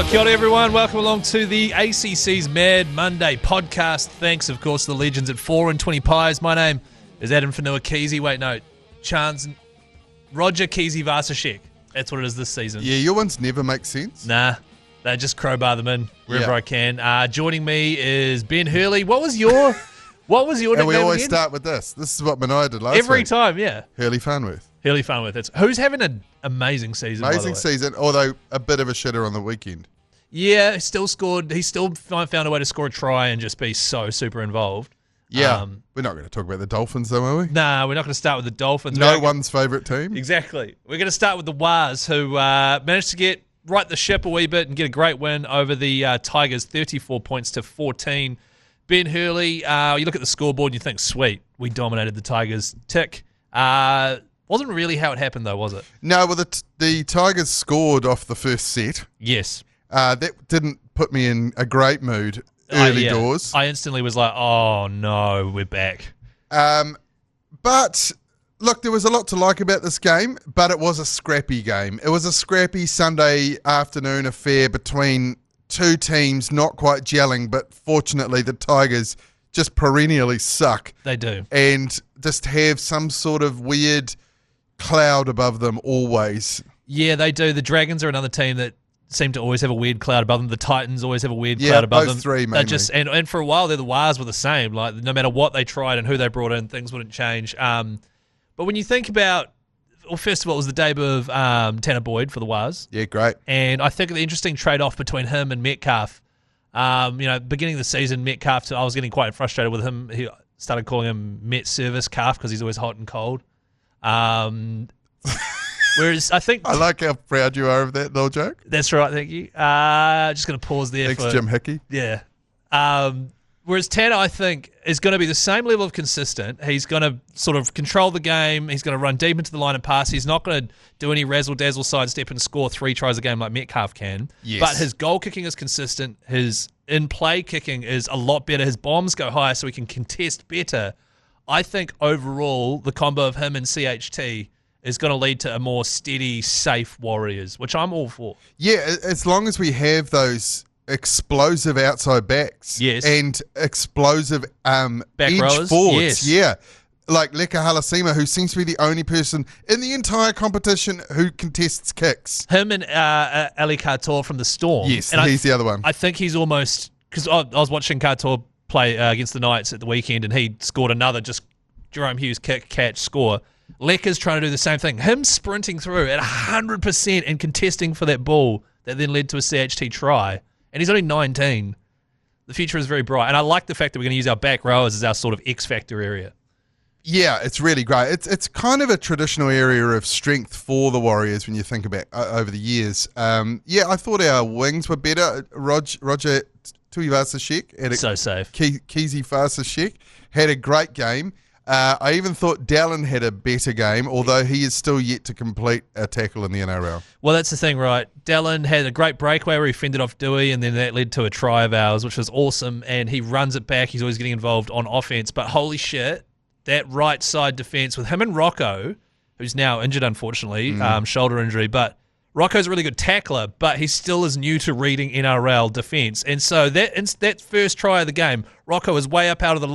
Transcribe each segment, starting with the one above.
Kia ora everyone, welcome along to the ACC's Mad Monday podcast. Thanks, of course, to the legends at 4 and 20 Pies. My name is Adam Whenua Kesey. Wait, no, Roger Kesey Vasashek. That's what it is this season. Yeah, your ones never make sense. Nah, they just crowbar them in wherever I can. Joining me is Ben Hurley. What was your nickname And we always again? start with this. This is what Manoia did last Every week. time, yeah. Hurley Farnworth. Hurley Farnworth. That's who's having an amazing season. by the Amazing way. season, although a bit of a shitter on the weekend. Yeah, he still found a way to score a try and just be so super involved. Yeah, we're not going to talk about the Dolphins though, are we? Nah, we're not going to start with the Dolphins. No one's favourite team. Exactly. We're going to start with the Wahs, who managed to right the ship a wee bit and get a great win over the Tigers, 34 points to 14. Ben Hurley, you look at the scoreboard and you think, sweet, we dominated the Tigers. Tick. Wasn't really how it happened, though, was it? No, well, the Tigers scored off the first set. Yes. That didn't put me in a great mood early doors. I instantly was like, oh, no, we're back. But, look, there was a lot to like about this game, but it was a scrappy game. It was a scrappy Sunday afternoon affair between two teams not quite gelling, but fortunately the Tigers just perennially suck. They do. And just have some sort of weird cloud above them always. Yeah, they do. The Dragons are another team that seem to always have a weird cloud above them. The Titans always have a weird cloud above them. Both three, mainly. And for a while, the Wahs were the same. Like, no matter what they tried and who they brought in, things wouldn't change. But when you think about, well, first of all, it was the debut of Tanah Boyd for the Wahs. Yeah, great. And I think the interesting trade-off between him and Metcalf, beginning of the season, Metcalf, I was getting quite frustrated with him. He started calling him Met Service Calf because he's always hot and cold. Whereas I think... I like how proud you are of that little joke. That's right, thank you. Just going to pause there. Thanks, Jim Hickey. Yeah. Whereas Tanner, I think, is going to be the same level of consistent. He's going to sort of control the game. He's going to run deep into the line and pass. He's not going to do any razzle-dazzle sidestep and score 3 tries a game like Metcalf can. Yes. But his goal kicking is consistent. His in-play kicking is a lot better. His bombs go higher so he can contest better. I think overall, the combo of him and CHT is going to lead to a more steady, safe Warriors, which I'm all for. Yeah, as long as we have those explosive outside backs, yes, and explosive back edge rowers, forwards, yes. Yeah, like Leka Halasima, who seems to be the only person in the entire competition who contests kicks. Him and Ali Kator from the Storm. Yes, and he's the other one. I think he's almost, because I was watching Kator play against the Knights at the weekend, and he scored another just Jerome Hughes kick, catch, score. Leka's trying to do the same thing. Him sprinting through at 100% and contesting for that ball that then led to a CHT try. And he's only 19. The future is very bright. And I like the fact that we're going to use our back rowers as our sort of X-factor area. Yeah, it's really great. It's kind of a traditional area of strength for the Warriors when you think about over the years. I thought our wings were better. Roger Tuivasa-Sheck. So safe. Kesey Vasashek had a great game. I even thought Dallin had a better game, although he is still yet to complete a tackle in the NRL. Well, that's the thing, right? Dallin had a great breakaway where he fended off Dewey, and then that led to a try of ours, which was awesome, and he runs it back. He's always getting involved on offense, but holy shit, that right side defense with him and Rocco, who's now injured, unfortunately, shoulder injury, but Rocco's a really good tackler, but he still is new to reading NRL defense, and so that first try of the game, Rocco is way up out of the...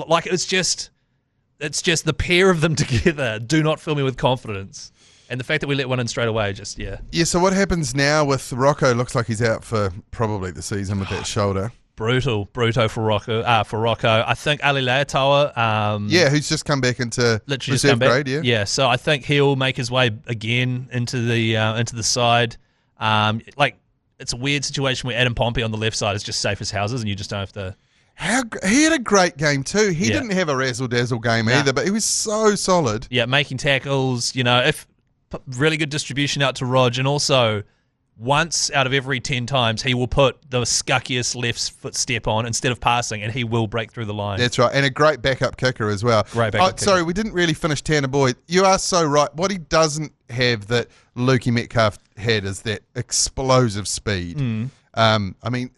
It's just the pair of them together do not fill me with confidence. And the fact that we let one in straight away, Yeah, so what happens now with Rocco? Looks like he's out for probably the season with that shoulder. Brutal for Rocco. I think Ali Leatoa... who's just come back into literally reserve grade, yeah. Yeah, so I think he'll make his way again into the side. It's a weird situation where Adam Pompey on the left side is just safe as houses and you just don't have to... He had a great game too. He didn't have a razzle-dazzle game either, but he was so solid. Yeah, making tackles, really good distribution out to Rog, and also once out of every 10 times he will put the scuzziest left foot step on instead of passing, and he will break through the line. That's right, and a great backup kicker as well. Sorry, we didn't really finish Tanah Boyd. You are so right. What he doesn't have that Lukey Metcalf had is that explosive speed. I mean,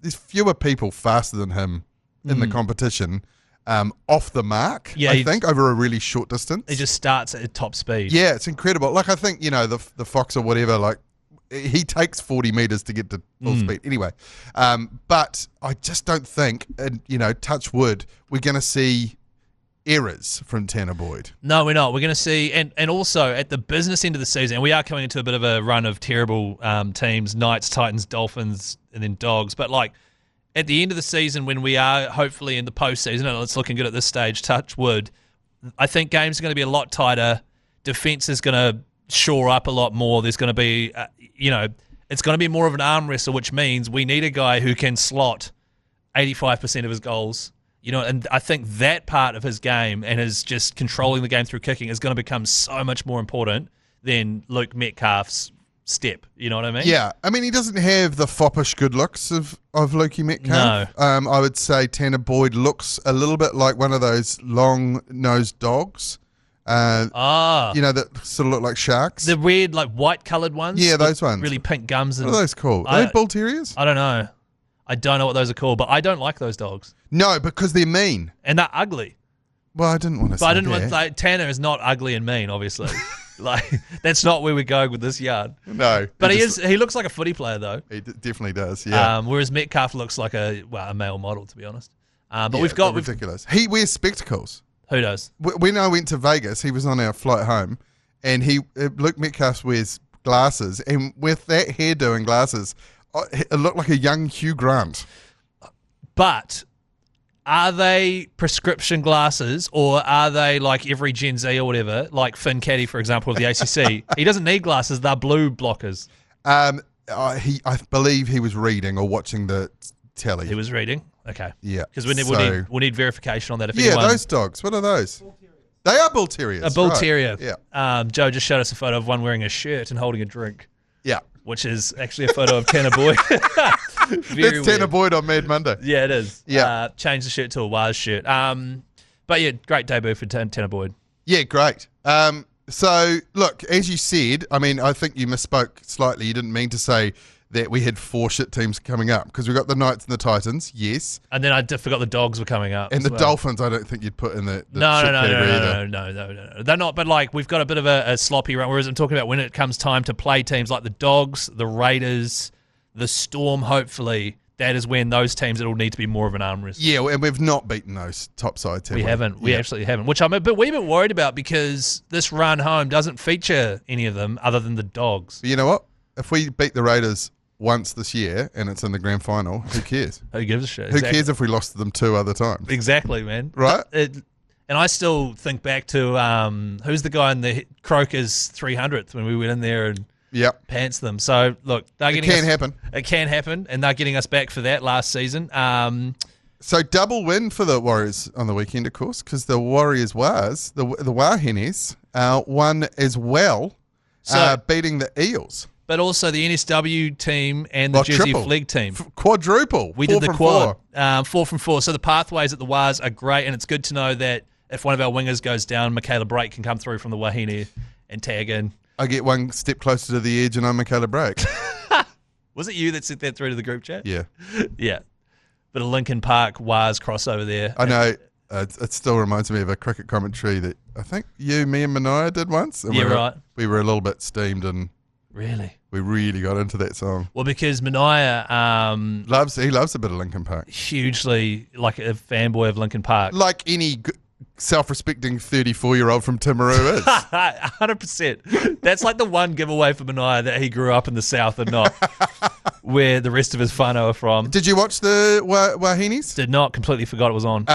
there's fewer people faster than him in the competition off the mark, I think, over a really short distance. He just starts at top speed. Yeah, it's incredible. Like, I think, the Fox or whatever, like, he takes 40 metres to get to full speed anyway. But I just don't think, touch wood, we're going to see errors from Tanah Boyd. No, we're not. We're going to see, and also at the business end of the season, we are coming into a bit of a run of terrible teams, Knights, Titans, Dolphins, and then Dogs. But like at the end of the season, when we are hopefully in the postseason, and it's looking good at this stage, touch wood, I think games are going to be a lot tighter. Defense is going to shore up a lot more. There's going to be, it's going to be more of an arm wrestle, which means we need a guy who can slot 85% of his goals. And I think that part of his game and his just controlling the game through kicking is going to become so much more important than Luke Metcalf's step. You know what I mean? Yeah. I mean, he doesn't have the foppish good looks of Lukey Metcalf. No. I would say Tanah Boyd looks a little bit like one of those long-nosed dogs. That sort of look like sharks. The weird, like, white-coloured ones? Yeah, those ones. Really pink gums. And what are those called? Are they bull terriers? I don't know. I don't know what those are called, but I don't like those dogs. No, because they're mean. And they're ugly. Well, I didn't want to say that. Tanner is not ugly and mean, obviously. That's not where we're going with this yard. No. But he looks like a footy player, though. He definitely does, yeah. Whereas Metcalf looks like a male model, to be honest. But we've got... ridiculous. He wears spectacles. Who does? When I went to Vegas, he was on our flight home, and Luke Metcalf wears glasses, and with that hairdo and glasses, it looked like a young Hugh Grant. But are they prescription glasses, or are they like every Gen Z or whatever, like Finn Caddy, for example, of the ACC? He doesn't need glasses; they're blue blockers. I believe he was reading or watching the telly. He was reading. Okay. Yeah. Because we'll need verification on that. Those dogs. What are those? Bull terriers. They are bull terriers. A bull terrier. Yeah. Joe just showed us a photo of one wearing a shirt and holding a drink. Yeah. Which is actually a photo of Tanah Boyd. That's Tanah Boyd on Mad Monday. Yeah, it is. Yeah. Changed the shirt to a Wahines shirt. But yeah, great debut for Tanah Boyd. Yeah, great. So, look, as you said, I mean, I think you misspoke slightly. You didn't mean to say that we had 4 shit teams coming up, because we got the Knights and the Titans, yes. And then I forgot the Dogs were coming up. And the Dolphins, I don't think you'd put in the shit category either. No. They're not, but like we've got a bit of a sloppy run, whereas I'm talking about when it comes time to play teams like the Dogs, the Raiders, the Storm, hopefully, that is when those teams, it'll need to be more of an arm wrestle. Yeah, and we've not beaten those top sides, have we? We haven't. We absolutely haven't, which I'm a wee bit worried about, because this run home doesn't feature any of them other than the Dogs. But you know what? If we beat the Raiders once this year and it's in the grand final, who cares? Who gives a shit? Who cares if we lost to them 2 other times? Exactly, man. Right? And I still think back to who's the guy in the Croker's 300th when we went in there and pants them. So, look, it can happen, and they're getting us back for that last season. So, double win for the Warriors on the weekend, of course, because the Warriors the Wahines won as well, beating the Eels. But also the NSW team and the Jersey Flegg team. Quadruple. We did the quad. 4 from 4. So the pathways at the Wahs are great, and it's good to know that if one of our wingers goes down, Michaela Brake can come through from the Wahine and tag in. I get one step closer to the edge and I'm Michaela Brake. Was it you that sent that through to the group chat? Yeah. Yeah. But a Lincoln Park Wahs crossover there. I know. It still reminds me of a cricket commentary that I think me and Mania did once. And right. We were a little bit steamed and... Really? We really got into that song. Well, because Mania... he loves a bit of Linkin Park. Hugely, like a fanboy of Linkin Park. Like any self-respecting 34-year-old from Timaru is. 100%. That's like the one giveaway for Mania, that he grew up in the South and not where the rest of his whānau are from. Did you watch the Wahines? Did not. Completely forgot it was on.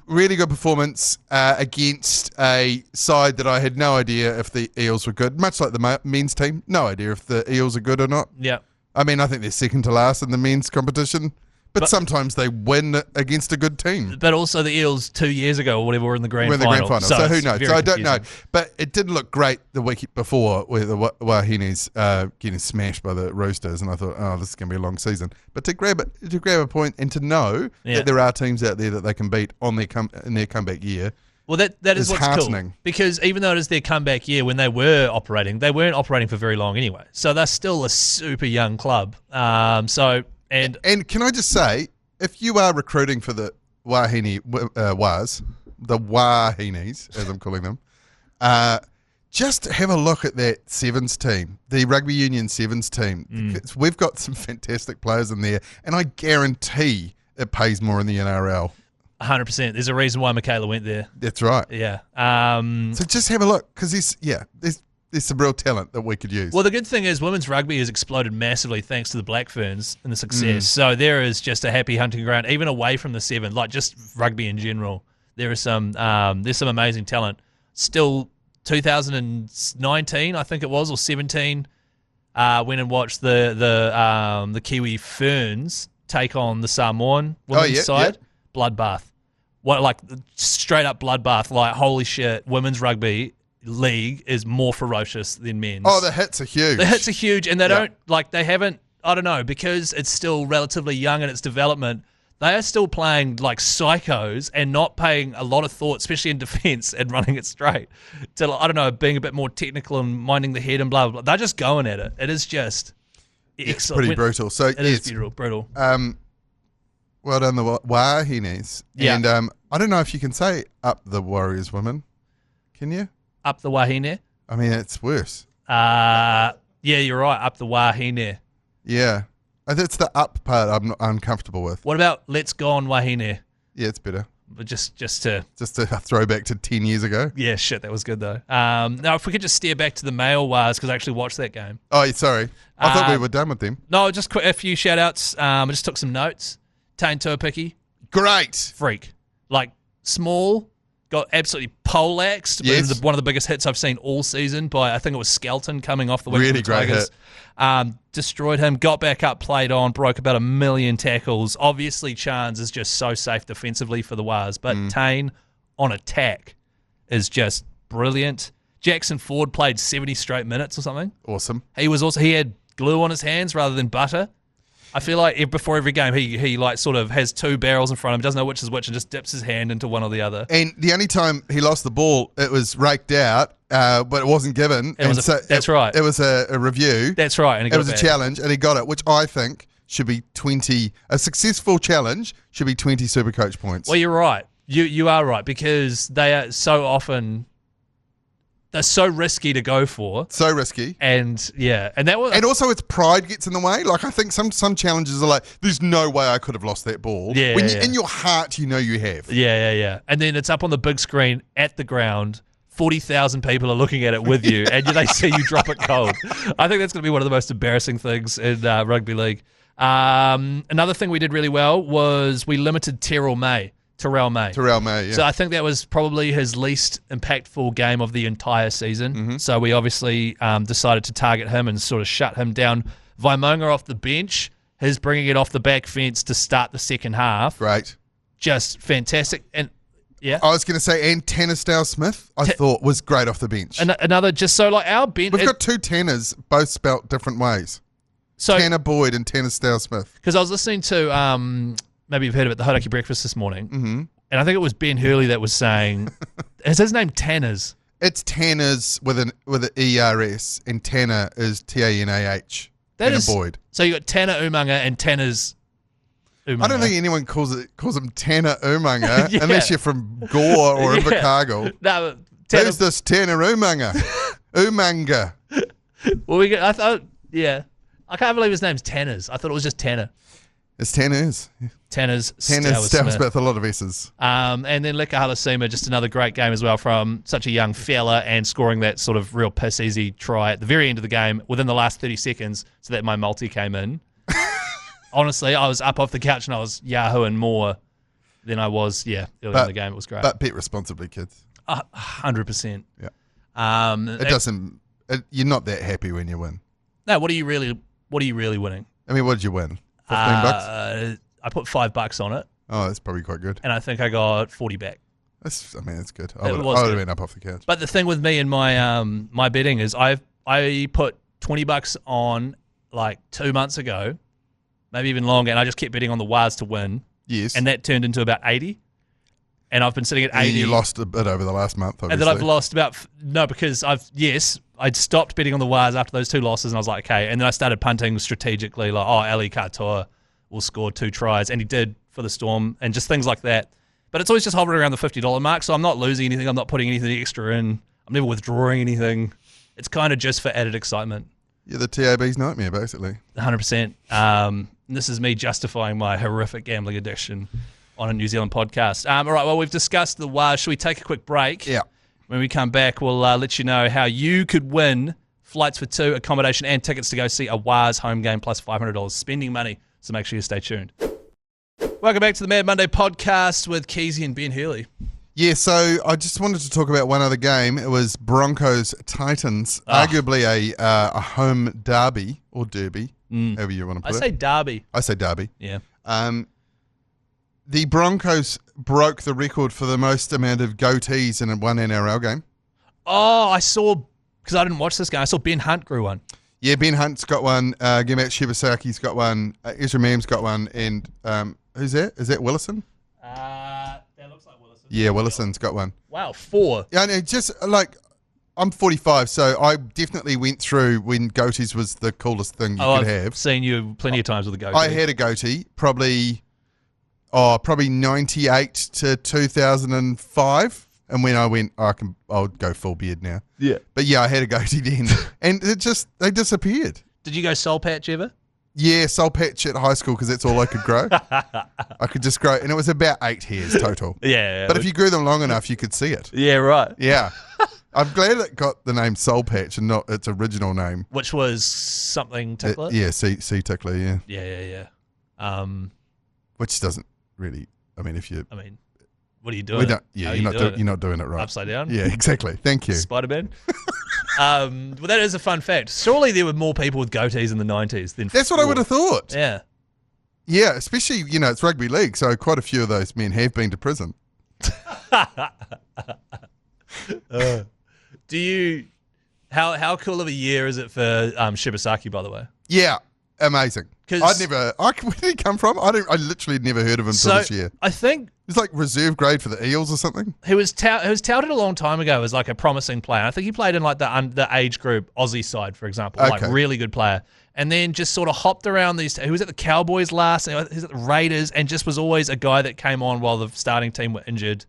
Really good performance against a side that I had no idea if the Eels were good. Much like the men's team, no idea if the Eels are good or not. Yeah. I mean, I think they're second to last in the men's competition, but sometimes they win against a good team. But also the Eels 2 years ago or whatever were in the grand final. So who knows? So I don't know. But it did look great the week before with the Wahines getting smashed by the Roosters, and I thought, this is going to be a long season. But to grab a point and to know that there are teams out there that they can beat in their comeback year. Well, that is what's heartening. Cool. Because even though it is their comeback year, when they weren't operating for very long anyway. So they're still a super young club. And can I just say, if you are recruiting for the Wahines, as I'm calling them, just have a look at that sevens team, the rugby union sevens team. We've got some fantastic players in there, and I guarantee it pays more in the NRL. 100%. There's a reason why Michaela went there. That's right. Yeah. So just have a look, because there's some real talent that we could use. Well, the good thing is women's rugby has exploded massively thanks to the Black Ferns and the success. So there is just a happy hunting ground, even away from the seven, like just rugby in general. There's some amazing talent. Still 2019, I think it was, or 17, went and watched the Kiwi Ferns take on the Samoan women's side. Yeah. Bloodbath. What, like, straight up bloodbath. Like, holy shit, women's rugby league is more ferocious than men's. Oh, the hits are huge. The hits are huge, and they haven't, I don't know, because it's still relatively young in its development, they are still playing like psychos and not paying a lot of thought, especially in defence and running it straight, to, I don't know, being a bit more technical and minding the head and blah, blah, blah. They're just going at it. It is just excellent. Pretty brutal. So it is brutal. Well done, the Wahines. Yeah. And I don't know if you can say up the Warriors women. Can you? Up the Wahine? I mean, it's worse. Yeah, you're right. Up the Wahine. Yeah. It's the up part I'm not uncomfortable with. What about let's go on Wahine? Yeah, it's better. But just to throw back to 10 years ago. Yeah, shit, that was good though. Now, if we could just steer back to the male wars, because I actually watched that game. Oh, sorry. I thought we were done with them. No, just a few shout outs. I just took some notes. Tane Tuapiki. Great. Freak. Like, small, got absolutely poleaxed. Yes. One of the biggest hits I've seen all season by, I think it was Skelton coming off the wing. Really great hit. Destroyed him, got back up, played on, broke about 1 million tackles. Obviously, Chance is just so safe defensively for the Wars, but Tane on attack is just brilliant. Jackson Ford played 70 straight minutes or something. Awesome. He had glue on his hands rather than butter. I feel like before every game, he like sort of has two barrels in front of him, doesn't know which is which, and just dips his hand into one or the other. And the only time he lost the ball, it was raked out, but it wasn't given. That's right. It was a review. That's right. And it was a challenge, and he got it, which I think should be 20. A successful challenge should be 20 SuperCoach points. Well, you're right. You are right, because they are so often... They're so risky to go for. So risky. And that was... And also its pride gets in the way. Like, I think some challenges are like, there's no way I could have lost that ball. Yeah, in your heart, you know you have. Yeah. And then it's up on the big screen at the ground. 40,000 people are looking at it with you, and they see you drop it cold. I think that's going to be one of the most embarrassing things in rugby league. Another thing we did really well was we limited Terrell May, yeah. So I think that was probably his least impactful game of the entire season. Mm-hmm. So we obviously decided to target him and sort of shut him down. Vaimonga off the bench, his bringing it off the back fence to start the second half. Great. Just fantastic. And yeah, I was going to say, and Tanner Smith, I thought was great off the bench. Another, just so like our bench. We've got two Tanners, both spelt different ways. So Tanah Boyd and Tanner Smith. Because I was listening to... maybe you've heard of it, the Hodaki Breakfast this morning. Mm-hmm. And I think it was Ben Hurley that was saying, is his name Tanners? It's Tanners with an ERS, and Tanner is Tanah. Tanner Boyd. So you got Tanner Umaga and Tanners Umaga. I don't think anyone calls him Tanner Umaga unless you're from Gore or Invercargill. No, who's this Tanner Umaga? Umanga. Well, I thought, I can't believe his name's Tanners. I thought it was just Tanner. It's Tanners. Tanners Stout Smith, a lot of S's. And then Leka Halasima, just another great game as well from such a young fella, and scoring that sort of real piss-easy try at the very end of the game within the last 30 seconds so that my multi came in. Honestly, I was up off the couch and I was yahooing more than I was, early in the game. It was great. But bet responsibly, kids. 100%. Yeah. You're not that happy when you win. No, what are you really winning? I mean, what did you win? $15? I put $5 on it. Oh, that's probably quite good. And I think I got 40 back. That's good. I would have been up off the couch. But the thing with me and my my betting is I put $20 on like 2 months ago, maybe even longer, and I just kept betting on the Wars to win. Yes. And that turned into about 80. And I've been sitting at 80. And you lost a bit over the last month, obviously. And then I've lost because I'd stopped betting on the Wars after those 2 losses, and I was like, okay. And then I started punting strategically, like, Ali Katoa will score 2 tries, and he did for the Storm, and just things like that. But it's always just hovering around the $50 mark, so I'm not losing anything. I'm not putting anything extra in. I'm never withdrawing anything. It's kind of just for added excitement. You're the TAB's nightmare, basically. 100%. This is me justifying my horrific gambling addiction on a New Zealand podcast. All right, well, we've discussed the Wahs. Should we take a quick break? Yeah. When we come back, we'll let you know how you could win flights for two, accommodation, and tickets to go see a Wahs home game plus $500 spending money. So make sure you stay tuned. Welcome back to the Mad Monday podcast with Keezy and Ben Hurley. Yeah, so I just wanted to talk about one other game. It was Broncos Titans, arguably a home derby or derby, however you want to put it. I say derby. I say derby. Yeah. The Broncos broke the record for the most amount of goatees in one NRL game. Oh, I saw, because I didn't watch this game, I saw Ben Hunt grew one. Yeah, Ben Hunt's got one. Gamat Shibasaki's got one. Ezra Mam's got one. And who's that? Is that Willison? That looks like Willison. Yeah, Willison's got one. Wow, 4. Yeah, and just like, I'm 45, so I definitely went through when goatees was the coolest thing you could have. I've seen you plenty of times with a goatee. I had a goatee, probably 98 to 2005. And when I went, I'll go full beard now. Yeah. But yeah, I had a goatee then. And they disappeared. Did you go soul patch ever? Yeah, soul patch at high school because that's all I could grow. I could just grow, and it was about 8 hairs total. Yeah. But if you grew them long enough, you could see it. Yeah, right. Yeah. I'm glad it got the name soul patch and not its original name. Which was something tickler? Sea tickler, yeah. Yeah. Which doesn't really, what are you doing? You're not doing it right. Upside down? Yeah, exactly. Thank you. Spider-Man? Well, that is a fun fact. Surely there were more people with goatees in the 90s than That's what I would have thought. Yeah. Yeah, especially, it's rugby league, so quite a few of those men have been to prison. How cool of a year is it for Shibasaki, by the way? Yeah, amazing. Where did he come from? I literally never heard of him until this year. I think he's like reserve grade for the Eels or something. He was touted a long time ago as like a promising player. I think he played in like the age group Aussie side, for example, like really good player. And then just sort of hopped around these. He was at the Cowboys last, and he was at the Raiders, and just was always a guy that came on while the starting team were injured.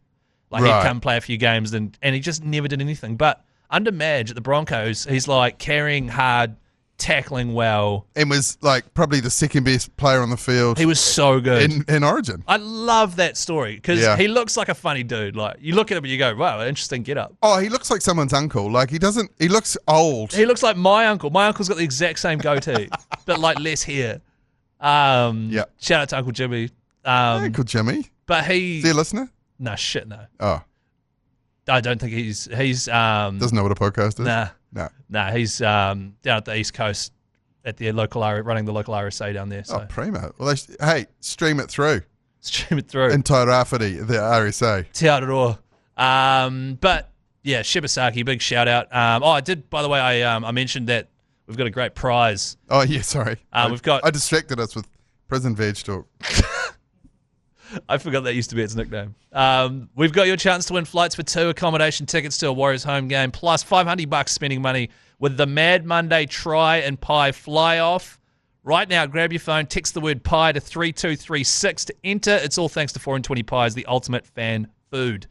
Like he'd come play a few games, and he just never did anything. But under Madge at the Broncos, he's like carrying hard, tackling well, and was like probably the second best player on the field. He was so good in Origin. I love that story because he looks like a funny dude. Like you look at him and you go, "Wow, interesting get up." Oh, he looks like someone's uncle. Like he looks old. He looks like my uncle. My uncle's got the exact same goatee, but like less hair. Shout out to Uncle Jimmy. Uncle Jimmy. But is he a listener? No shit, no. Oh, I don't think he's doesn't know what a podcast is. Nah, he's down at the East Coast at the local running the local RSA down there. So. Oh, primo. Well, stream it through. Stream it through. In Tairāwhiti, the RSA. Te Aroha. But yeah, Shibasaki, big shout out. I did, by the way, I mentioned that we've got a great prize. Oh yeah, sorry. I distracted us with prison veg talk. I forgot that used to be its nickname. We've got your chance to win flights for two, accommodation tickets to a Warriors home game, plus $500 spending money with the Mad Monday Try and Pie Fly-Off. Right now, grab your phone, text the word pie to 3236 to enter. It's all thanks to 4 and 20 Pies, the ultimate fan food.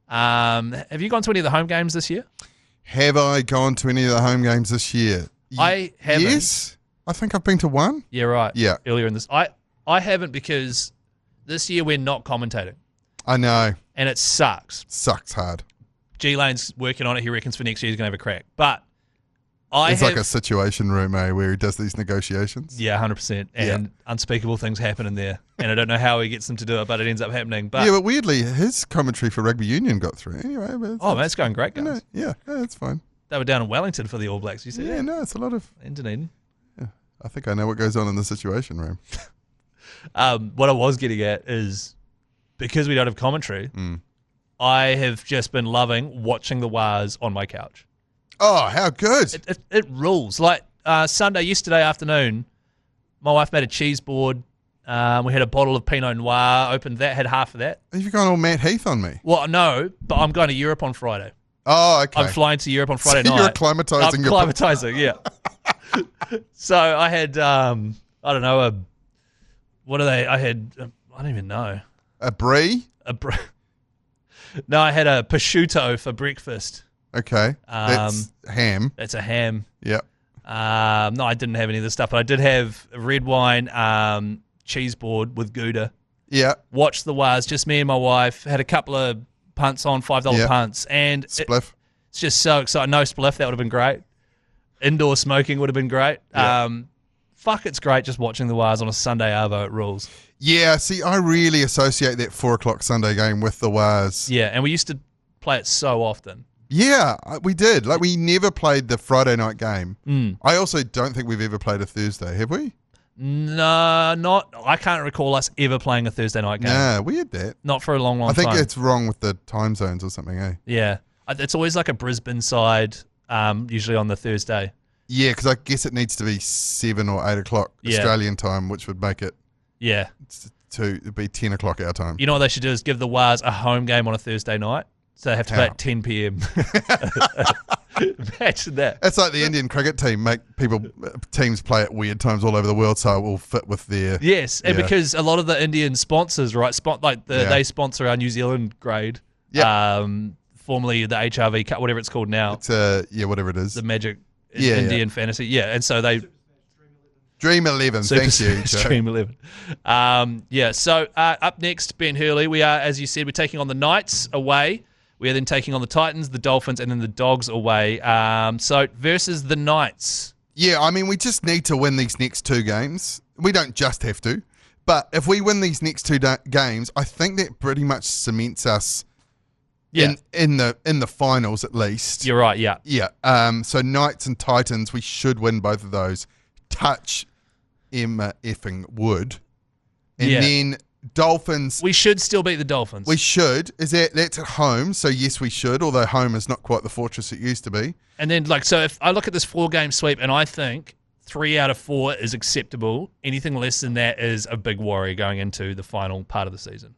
Have you gone to any of the home games this year? Have I gone to any of the home games this year? I haven't. Yes. I think I've been to one. Yeah, right. Yeah. Earlier in this. I haven't because this year we're not commentating. I know. And it sucks. Sucks hard. G-Lane's working on it. He reckons for next year he's going to have a crack. But it's like a situation room, where he does these negotiations. Yeah, 100%. And unspeakable things happen in there. And I don't know how he gets them to do it, but it ends up happening. But yeah, but weirdly, his commentary for rugby union got through. Anyway, man, it's going great, guys. Yeah, it's fine. They were down in Wellington for the All Blacks, you said? Yeah, no, it's a lot of... In Dunedin. Yeah, I think I know what goes on in the situation room. What I was getting at is, because we don't have commentary, I have just been loving watching the Wahs on my couch. Oh, how good. It rules. Like yesterday afternoon, my wife made a cheese board. We had a bottle of Pinot Noir, opened that, had half of that. Have you gone all Matt Heath on me? Well, no, but I'm going to Europe on Friday. Oh, okay. I'm flying to Europe on Friday night. You're acclimatizing. I'm acclimatizing, yeah. So I had, I don't know, what are they? I don't even know. A brie? No, I had a prosciutto for breakfast. Okay. That's ham. That's a ham. Yep. No, I didn't have any of this stuff, but I did have red wine, cheese board with Gouda. Yeah. Watched the Wahs, just me and my wife. Had a couple of punts on, $5 punts. And spliff. It's just so exciting. No spliff, that would have been great. Indoor smoking would have been great. Yeah. It's great just watching the Wahs on a Sunday arvo. It rules. Yeah, see, I really associate that 4 o'clock Sunday game with the Wahs. Yeah, and we used to play it so often. Yeah, we did. Like, we never played the Friday night game. I also don't think we've ever played a Thursday, have we? No, I can't recall us ever playing a Thursday night game. Nah, we had that. Not for a long time. I think it's wrong with the time zones or something, eh? Yeah. It's always like a Brisbane side, usually on the Thursday. Yeah, because I guess it needs to be 7 or 8 o'clock Australian time, which would make it it'd be 10 o'clock our time. You know what they should do is give the Wahs a home game on a Thursday night, so they have to play at 10 p.m. Imagine that. It's like the Indian cricket team teams play at weird times all over the world, so it will fit with their... Yes, and because a lot of the Indian sponsors, right, they sponsor our New Zealand grade, formerly the HRV Cup, whatever it's called now. It's whatever it is. The Magic Indian Fantasy. Yeah, and so they... Dream 11, thank you. Dream 11. So up next, Ben Hurley. We are, as you said, we're taking on the Knights away. We are then taking on the Titans, the Dolphins, and then the Dogs away. So versus the Knights. Yeah, I mean, we just need to win these next 2 games. We don't just have to. But if we win these next 2 games, I think that pretty much cements us in the finals at least. You're right, yeah. Yeah. So Knights and Titans, we should win both of those. Touch Emma effing wood. And then Dolphins. We should still beat the Dolphins. We should. That's at home, so yes, we should, although home is not quite the fortress it used to be. And then, so if I look at this 4-game sweep and I think 3 out of 4 is acceptable, anything less than that is a big worry going into the final part of the season.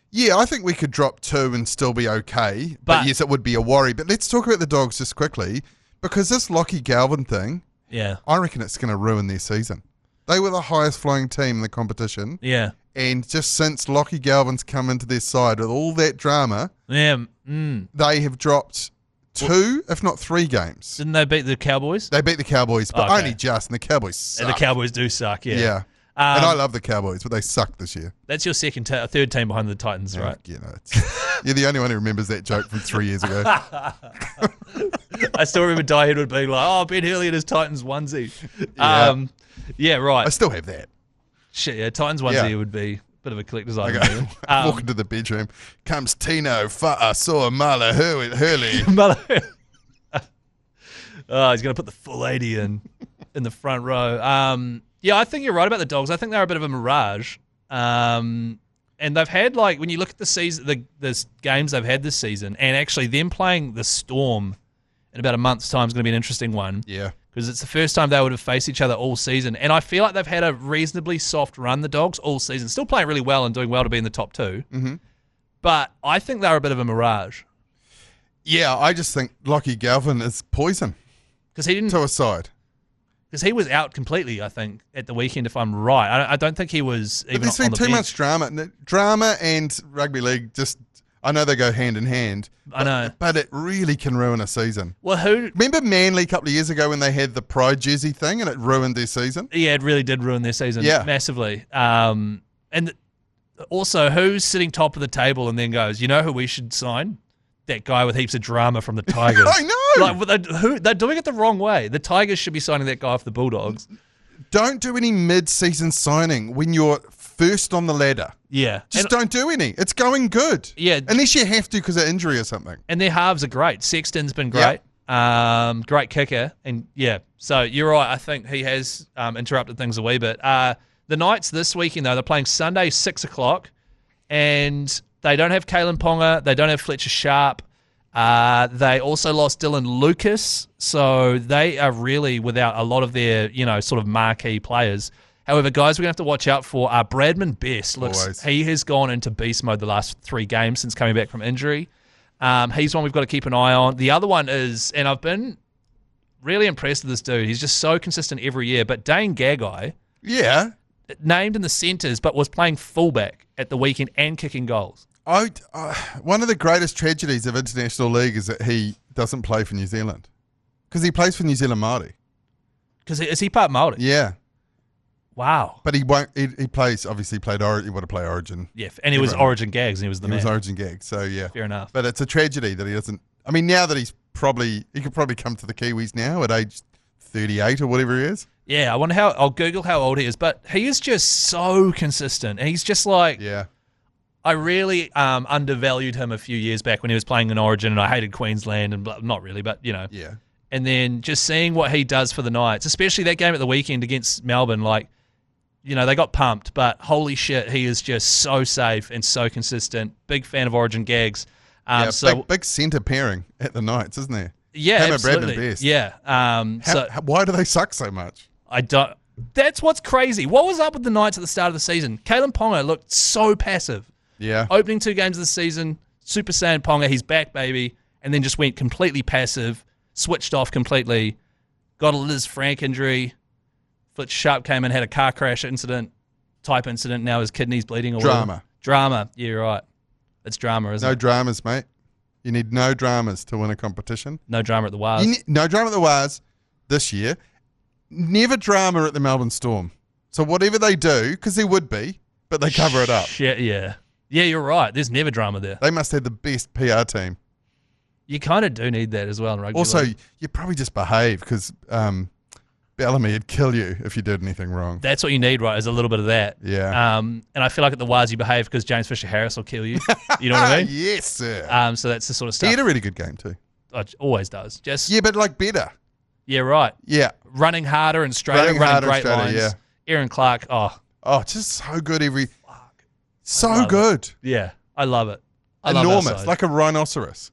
Yeah, I think we could drop 2 and still be okay. But yes, it would be a worry. But let's talk about the Dogs just quickly, because this Lockie Galvin thing, I reckon it's going to ruin their season. They were the highest flying team in the competition. Yeah. And just since Lockie Galvin's come into their side with all that drama, they have dropped 2, if not 3 games. Didn't they beat the Cowboys? They beat the Cowboys, but only just, and the Cowboys suck. And the Cowboys do suck, Yeah. And I love the Cowboys, but they suck this year. That's your third team behind the Titans, right? You're the only one who remembers that joke from 3 years ago. I still remember Diehead would be like, Ben Hurley and his Titans onesie. Yeah, right. I still have that. Shit, yeah, Titans onesie would be a bit of a collector's item. Okay. Walk into the bedroom. Comes Tino, Fa'a, Saw, Mala, Hurley. He's going to put the full 80 in the front row. Yeah, I think you're right about the Dogs. I think they're a bit of a mirage. And they've had, when you look at the season, the games they've had this season, and actually them playing the Storm in about a month's time is going to be an interesting one. Yeah. Because it's the first time they would have faced each other all season. And I feel like they've had a reasonably soft run, the Dogs, all season. Still playing really well and doing well to be in the top 2. Mm-hmm. But I think they're a bit of a mirage. Yeah, I just think Lockie Galvin is poison. Because he didn't... To a side. Because he was out completely, I think, at the weekend, if I'm right. I don't think he was even on the bench. There's been too much drama. Drama and rugby league just... I know they go hand in hand. I know. But it really can ruin a season. Well, remember Manly a couple of years ago when they had the Pride jersey thing and it ruined their season? Yeah, it really did ruin their season massively. And also, who's sitting top of the table and then goes, you know who we should sign? That guy with heaps of drama from the Tigers. I know. They're doing it the wrong way. The Tigers should be signing that guy off the Bulldogs. Don't do any mid-season signing when you're first on the ladder. Yeah. Just don't do any. It's going good. Yeah. Unless you have to because of injury or something. And their halves are great. Sexton's been great. Yep. Great kicker. And so you're right. I think he has interrupted things a wee bit. The Knights this weekend, though, they're playing Sunday, 6 o'clock. And they don't have Kalen Ponga. They don't have Fletcher Sharp. They also lost Dylan Lucas. So they are really without a lot of their, sort of marquee players. However, guys, we're going to have to watch out for Bradman Best. He has gone into beast mode the last 3 games since coming back from injury. He's one we've got to keep an eye on. The other one is, and I've been really impressed with this dude. He's just so consistent every year. But Dane Gagai, named in the centres, but was playing fullback at the weekend and kicking goals. One of the greatest tragedies of international league is that doesn't play for New Zealand? Because he plays for New Zealand Māori. Because is he part Māori? Yeah. Wow. But he won't. He plays. Obviously, he would have played Origin. Yeah, and he was Origin Gags, and he was the man. He was Origin Gags. So yeah, fair enough. But it's a tragedy that he doesn't. I mean, now that he could probably come to the Kiwis now at age 38 or whatever he is. Yeah, I wonder how. I'll Google how old he is, but he is just so consistent, and he's just like. Yeah. I really undervalued him a few years back when he was playing in Origin, and I hated Queensland, and not really, but you know. Yeah. And then just seeing what he does for the Knights, especially that game at the weekend against Melbourne, like, you know, they got pumped, but holy shit, he is just so safe and so consistent. Big fan of Origin Gags. Big centre pairing at the Knights, isn't there? Yeah, him absolutely. Brandon Best. Yeah. Why do they suck so much? I don't. That's what's crazy. What was up with the Knights at the start of the season? Kalen Ponga looked so passive. Yeah. Opening 2 games of the season, Super Saiyan Ponga, he's back, baby, and then just went completely passive, switched off completely, got a Liz Frank injury. Fletcher Sharp came in, had a car crash type incident. Now his kidney's bleeding. Or Drama. Drama. Yeah, you're right. It's drama, isn't it? No dramas, mate. You need no dramas to win a competition. No drama at the Wahines. No drama at the Wahines this year. Never drama at the Melbourne Storm. So whatever they do, because there would be, but they cover it up. Shit, yeah. Yeah, you're right. There's never drama there. They must have the best PR team. You kind of do need that as well in rugby. Also, league. you probably just behave because Bellamy would kill you if you did anything wrong. That's what you need, right, is a little bit of that. Yeah. And I feel like at the Wahines you behave because James Fisher-Harris will kill you. You know what I mean? Yes, sir. So that's the sort of stuff. He had a really good game too. Always does. Yeah, but like better. Yeah, right. Yeah. Running harder and straighter, running great lines. Yeah. Aaron Clark, just so good So good. It. Yeah, I love it. Enormous, like a rhinoceros.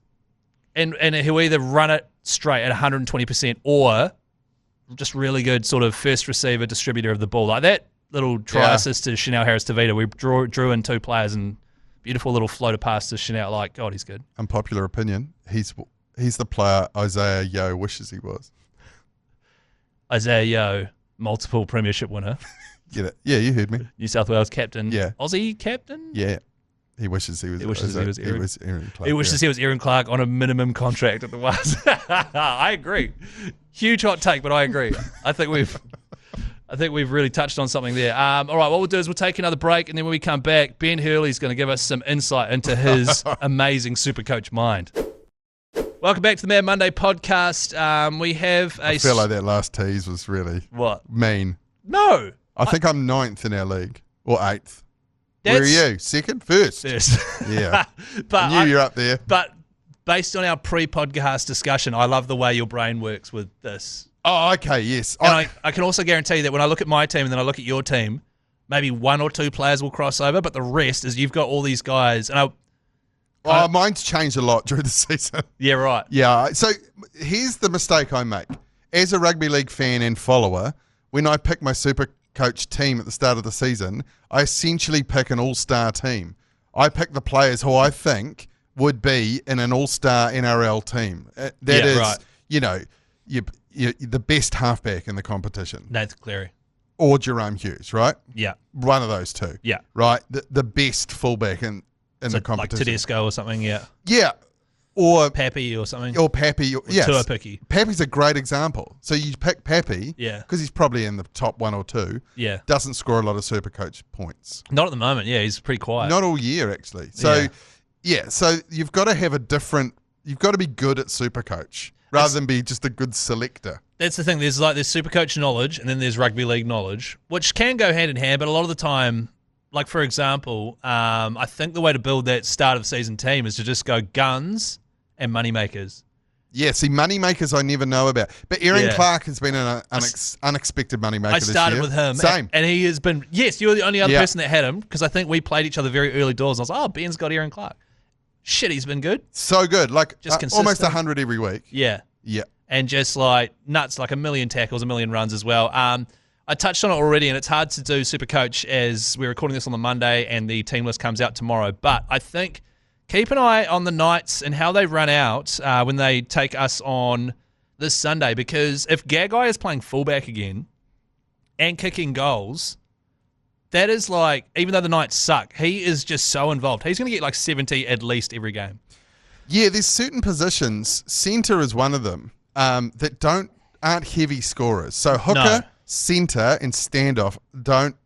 And he'll either run it straight at 120% or just really good sort of first receiver distributor of the ball. Like that little try assist to Chanel Harris-Tavita. We drew in 2 players and beautiful little floater pass to Chanel. Like, God, he's good. Unpopular opinion. He's the player Isaiah Yeo wishes he was. Isaiah Yeo, multiple premiership winner. Get it? Yeah, you heard me. New South Wales captain. Yeah. Aussie captain? Yeah. He wishes he was Aaron Clark. He wishes he was Aaron Clark on a minimum contract at the Wahines. I agree. Huge hot take, but I agree. I think we've really touched on something there. All right, what we'll do is we'll take another break, and then when we come back, Ben Hurley's going to give us some insight into his amazing SuperCoach mind. Welcome back to the Mad Monday podcast. We have I feel like that last tease was really mean. No. I think I'm 9th in our league, or 8th. Where are you? 2nd? First. Yeah. But I knew you're up there. But based on our pre-podcast discussion, I love the way your brain works with this. Oh, okay, yes. And I can also guarantee that when I look at my team and then I look at your team, maybe 1 or 2 players will cross over, but the rest is you've got all these guys. And mine's changed a lot during the season. Yeah, right. Yeah. So here's the mistake I make. As a rugby league fan and follower, when I pick my SuperCoach team at the start of the season, I essentially pick an all-star team. I pick the players who I think would be in an all-star NRL team. That is, right. You know, you the best halfback in the competition. Nathan Cleary. Or Jerome Hughes, right? Yeah. One of those two. Yeah. Right? The best fullback in the competition. Like Tedesco or something, yeah. Yeah. Or Pappy or something. Or Pappy. Yes. Tuapiki. Pappy's a great example. So you pick Pappy. Yeah. Because he's probably in the top 1 or 2. Yeah. Doesn't score a lot of SuperCoach points. Not at the moment, yeah. He's pretty quiet. Not all year, actually. So, so you've got to have you've got to be good at SuperCoach rather than be just a good selector. That's the thing. There's SuperCoach knowledge and then there's rugby league knowledge, which can go hand in hand, but a lot of the time, like for example, I think the way to build that start of season team is to just go guns and moneymakers. Yeah, see, moneymakers I never know about. But Aaron Clark has been an unexpected moneymaker this year. I started with him. Same. And he has been, yes, you're the only other person that had him because I think we played each other very early doors. And I was like, Ben's got Aaron Clark. Shit, he's been good. So good. Like just almost 100 every week. Yeah. Yeah. And just like nuts, like 1 million tackles, 1 million runs as well. I touched on it already, and it's hard to do SuperCoach as we're recording this on the Monday and the team list comes out tomorrow. But I think keep an eye on the Knights and how they run out when they take us on this Sunday, because if Gagai is playing fullback again and kicking goals, that is like, even though the Knights suck, he is just so involved. He's going to get like 70 at least every game. Yeah, there's certain positions. Centre is one of them that aren't heavy scorers. So hooker, centre, and standoff don't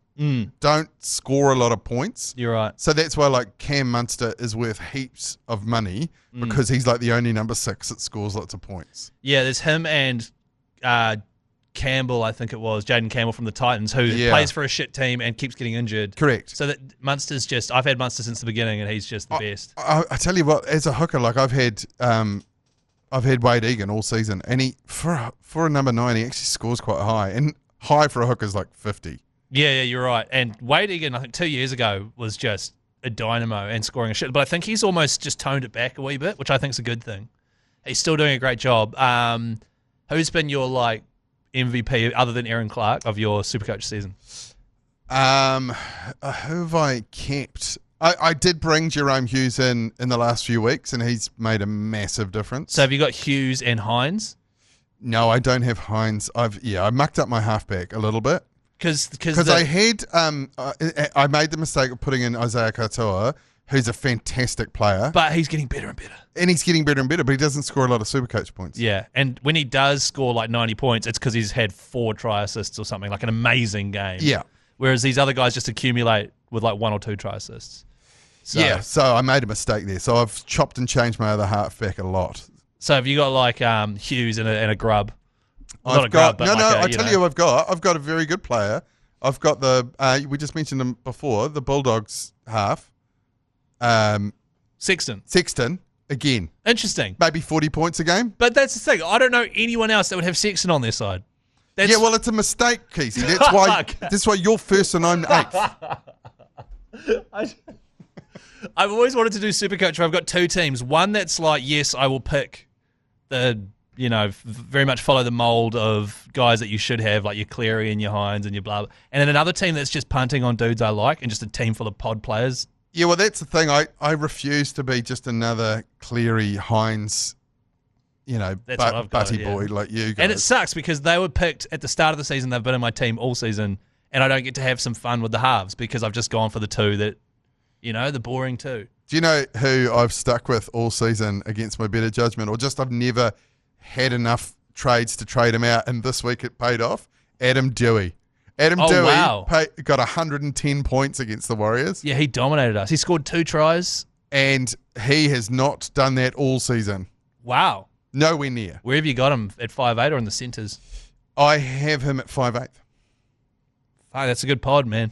score a lot of points. You're right. So that's why like Cam Munster is worth heaps of money because he's like the only number 6 that scores lots of points. Yeah, there's him and Campbell, I think it was, Jaden Campbell from the Titans, who plays for a shit team and keeps getting injured. Correct. So that Munster's just, I've had Munster since the beginning and he's just the best. I tell you what, as a hooker, like I've had Wade Egan all season, and he for a number 9, he actually scores quite high, and high for a hooker is like 50. Yeah, you're right. And Wade Egan, I think 2 years ago, was just a dynamo and scoring a shit. But I think he's almost just toned it back a wee bit, which I think is a good thing. He's still doing a great job. Who's been your like MVP other than Aaron Clark of your SuperCoach season? Who have I kept? I did bring Jerome Hughes in the last few weeks, and he's made a massive difference. So have you got Hughes and Wahines? No, I don't have Wahines. I mucked up my halfback a little bit. Because I had I made the mistake of putting in Isaiah Katoa, who's a fantastic player. But he's getting better and better. And he's getting better and better, but he doesn't score a lot of SuperCoach points. Yeah, and when he does score like 90 points, it's because he's had 4 try assists or something, like an amazing game. Yeah. Whereas these other guys just accumulate with like 1 or 2 try assists. So I made a mistake there. So I've chopped and changed my other halfback a lot. So have you got like Hughes and a grub? I tell you, I've got a very good player. I've got the we just mentioned him before, the Bulldogs half. Sexton again. Interesting. Maybe 40 points a game. But that's the thing. I don't know anyone else that would have Sexton on their side. Well, it's a mistake, Kesey. That's why. That's why you're first and I'm 8th. I've always wanted to do SuperCoach where I've got 2 teams. One that's like, yes, I will pick very much follow the mold of guys that you should have, like your Cleary and your Hines and your blah, blah. And then another team that's just punting on dudes I like and just a team full of pod players. Yeah, well, that's the thing. I refuse to be just another Cleary, Hines, Butty Boyd like you guys. And it sucks because they were picked at the start of the season. They've been in my team all season, and I don't get to have some fun with the halves because I've just gone for the 2 that, the boring 2. Do you know who I've stuck with all season against my better judgment, or just I've never had enough trades to trade him out, and this week it paid off? Adam Dewey. Got 110 points against the Warriors. Yeah, he dominated us. He scored 2 tries. And he has not done that all season. Wow. Nowhere near. Where have you got him? At 5'8" or in the centres? I have him at 5'8". Fuck, that's a good pod, man.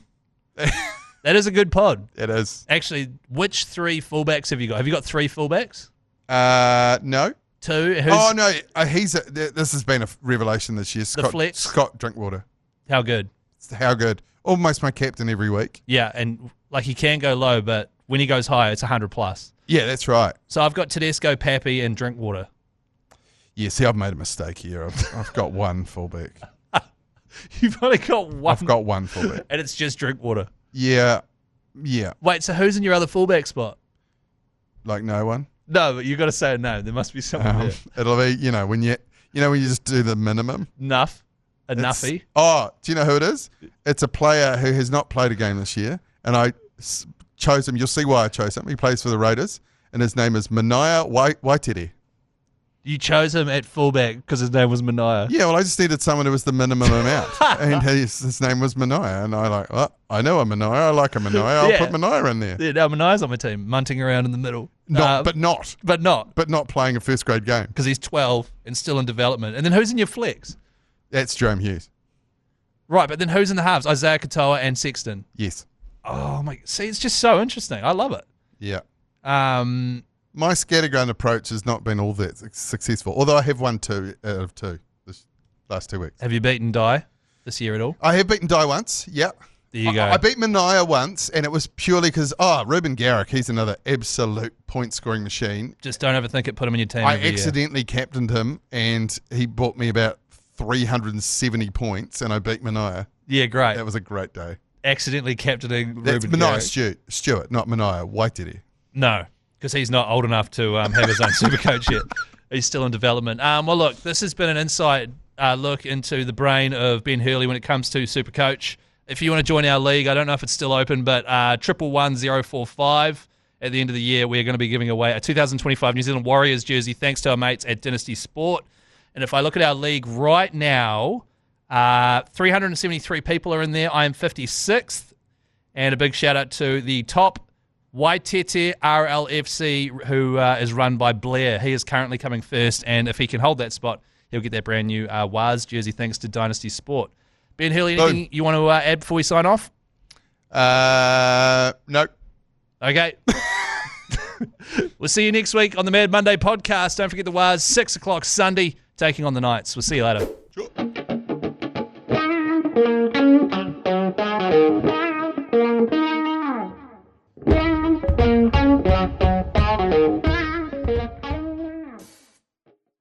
That is a good pod. It is. Actually, which 3 fullbacks have you got? Have you got 3 fullbacks? No. 2? No. This has been a revelation this year. Scott Drinkwater. How good? How good. Almost my captain every week. Yeah, and like he can go low, but when he goes high, it's 100 plus. Yeah, that's right. So I've got Tedesco, Pappy, and Drinkwater. Yeah, see, I've made a mistake here. I've got 1 fullback. You've only got 1? I've got 1 fullback. And it's just Drinkwater. Yeah. Wait, so who's in your other fullback spot? Like no one? No, but you've got to say a name. There must be someone there. It'll be, when you just do the minimum. Nuffy. Oh, do you know who it is? It's a player who has not played a game this year, and I chose him. You'll see why I chose him. He plays for the Raiders, and his name is Manaia Waititi. You chose him at fullback because his name was Manaia. Yeah, well, I just needed someone who was the minimum amount, and his name was Manaia, and I know a Manaia. I like a Manaia. I'll put Manaia in there. Yeah, now Manaia's on my team, munting around in the middle. But not playing a first grade game because he's 12 and still in development. And then who's in your flex? That's Jerome Hughes. Right, but then who's in the halves? Isaiah Katoa and Sexton. Yes. Oh my! See, it's just so interesting. I love it. Yeah. My scattergun approach has not been all that successful, although I have won 2 out of 2 this last 2 weeks. Have you beaten Dye this year at all? I have beaten Dye once. Yeah. There you go. I beat Manaia once, and it was purely because Ruben Garrick, he's another absolute point-scoring machine. Just don't overthink it. Put him in your team. I accidentally captained him, and he bought me about 370 points, and I beat Manaia. Yeah, great. That was a great day. Accidentally captaining That's Ruben Manaia Garrick. Stewart, not Manaia Waititi. No, because he's not old enough to have his own SuperCoach yet. He's still in development. Well, look, this has been an inside look into the brain of Ben Hurley when it comes to SuperCoach. If you want to join our league, I don't know if it's still open, but 111045 at the end of the year, we're going to be giving away a 2025 New Zealand Warriors jersey thanks to our mates at Dynasty Sport. And if I look at our league right now, 373 people are in there. I am 56th. And a big shout out to the top Waitete RLFC, who is run by Blair. He is currently coming first, and if he can hold that spot, he'll get that brand new Waz jersey thanks to Dynasty Sport. Ben Hurley, anything you want to add before we sign off? No. Okay. We'll see you next week on the Mad Monday podcast. Don't forget the Waz, 6 o'clock Sunday, taking on the Knights. We'll see you later.